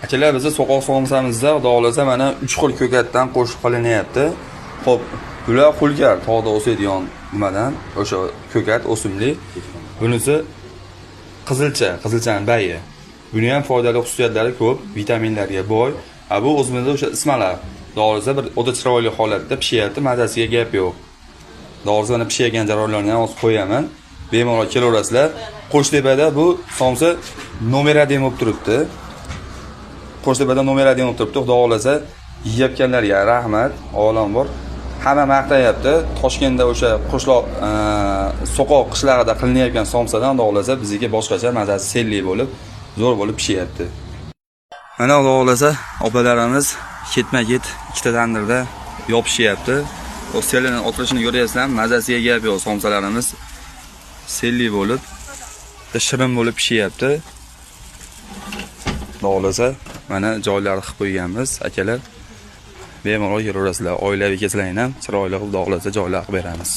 Akalar, bizni so'qoq somsamizda xudo xolasa mana 3 xil ko'katdan qo'shib qilinyapti. Xo'p, bular xulgar, tog'da o'sadigan nimadan, o'sha ko'kat o'simlik. Bunisi qizilchaning bayi. Buni ham foydali xususiyatlari ko'p, vitaminlarga boy. Bu o'zimizda o'sha ismalar. Xudo xolasa bir o'ta chiroyli holatda pishyapti, mazasiga gap yo'q. Xudo xolasa mana pishgan jarayonlarni ham hozir qo'yaman. Bemalol kelaverasizlar. Qo'shtepada bu somsa nomer 1 bo'lib turibdi. Qo'shtepada nomer 1 bo'lib turibdi. Xudo xolasa yeyotganlarga rahmat, olam bor. Hamma maqtayapti. Toshkentda o'sha qo'shloq so'qoq qishlarida qilinayotgan somsadan xudo xolasa bizga boshqacha mazasi selli bo'lib, zo'r bo'lib pishyapti. Mana xudo xolasa opalarimiz ketma-ket ikkita tandirda yopishyapti. O sellining otilishini ko'ryapsizlarmi? Mazasiga gap yo'q, somsalarimiz selli bo'lib, shirin bo'lib pishyapti. Xudo xolasa mana joylari qilib qo'yganmiz, akalar. Bemalol kelaverasizlar. Oilaviy keslarni ham chiroyli xudo xolasa joylar qilib beramiz.